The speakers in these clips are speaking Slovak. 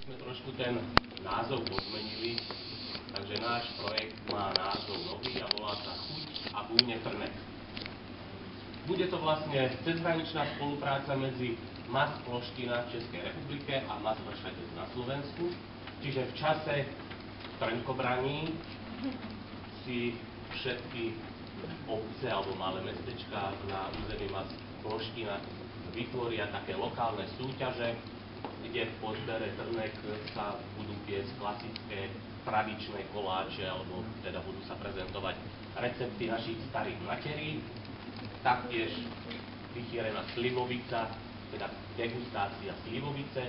sme trošku ten názov pozmenili, takže náš projekt má názov nový a volá sa Chuť a vône Trnek. Bude to vlastne cezhraničná spolupráca medzi MAS Ploština v Českej republike a MAS Vršatec na Slovensku. Čiže v čase trnkobraní si všetky obce alebo malé mestečka na území MAS Ploština vytvoria také lokálne súťaže, kde v podbere Trnek sa budú piecť klasické tradičné koláče, alebo teda budú sa prezentovať recepty našich starých materí. Taktiež vychýrená slivovica, teda degustácia slivovice,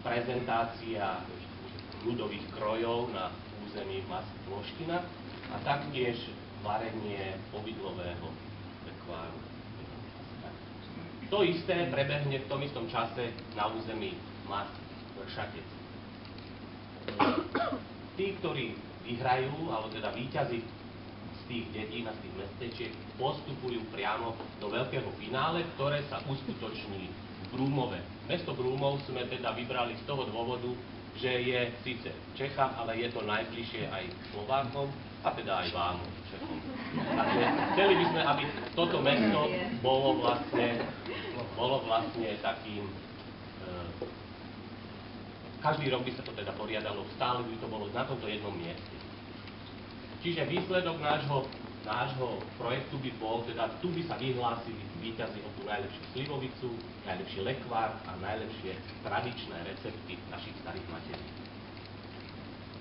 prezentácia ľudových krojov na území MAS Ploština a taktiež varenie obydlového lekváru. To isté prebehne v tom istom čase na území MAS Vršatec. Tí, ktorí vyhrajú, alebo teda víťazi z tých dedín a z tých mestečiek, postupujú priamo do veľkého finále, ktoré sa uskutoční v Brúmove. Mesto Brúmov sme teda vybrali z toho dôvodu, že je síce Čecha, ale je to najbližšie aj Slovákom, a teda aj vám všetkom. Takže chceli by sme, aby toto mesto bolo vlastne takým... Každý rok by sa to teda poriadalo, stále by to bolo na tomto jednom mieste. Čiže výsledok nášho projektu by bol, teda tu by sa vyhlásili víťazi o tú najlepšiu slivovicu, najlepší lekvár a najlepšie tradičné recepty našich starých materí.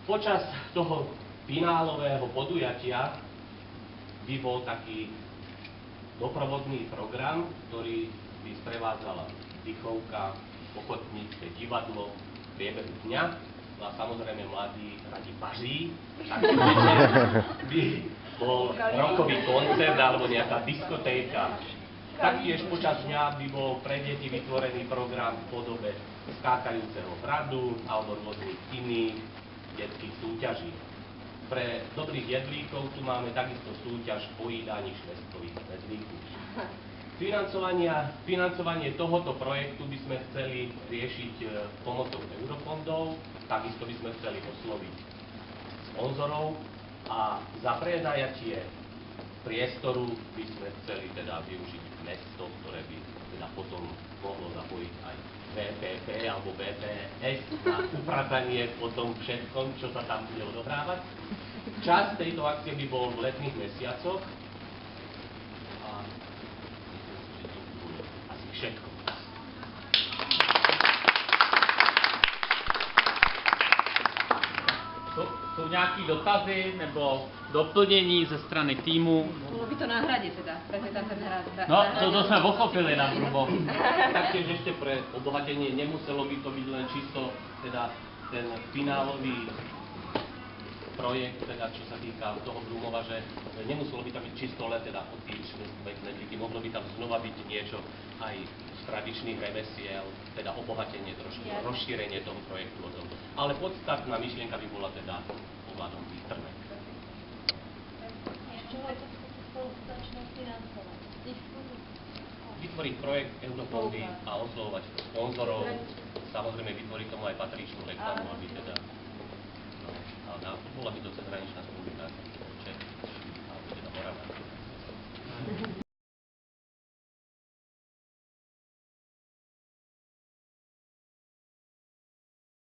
Počas toho finálového podujatia by bol taký doprovodný program, ktorý by sprevádzala dýchovka, ochotnícke divadlo v priebehu dňa. A samozrejme mladí radi paří, tak by bol rockový koncert alebo nejaká diskotéka. Taktiež počas dňa by bol pre deti vytvorený program v podobe skákajúceho hradu alebo rôznych iných detských súťaží. Pre dobrých jedlíkov tu máme takisto súťaž pojídaní švestkových medlíkov. Financovanie tohoto projektu by sme chceli riešiť pomocou eurofondov, takisto by sme chceli osloviť sponzorov a za prenajatie priestoru by sme chceli teda využiť mesto, ktoré by teda potom mohlo zapojiť aj VPP alebo VPS na upratanie po tom všetkom, čo sa tam bude odohrávať. Čas tejto akcie by bol v letných mesiacoch a asi všetko. Jsou nějaké dotazy nebo doplnění ze strany týmu? Bolo by to na hrade teda, prezentát na hrade. No, to jsme pochopili na hrubo. Taktiež ešte pre obohatenie nemuselo by to byť len čisto teda ten finálový projekt, teda čo sa týka toho Brúmova, že nemuselo by tam byť čisto len teda od tých medlíky, mohlo by tam znova byť niečo aj z tradičných remesiel, teda obohatenie trošku, rozšírenie toho projektu o tom. Ale podstatná myšlienka by bola teda ohľadom tých Trnek. Vytvoriť projekt, eurofondy a oslovovať sponzorov, samozrejme vytvoriť tomu aj patričnú reklamu, aby teda bola by to cezhraničná spolupráca Čech, alebo teda Morava.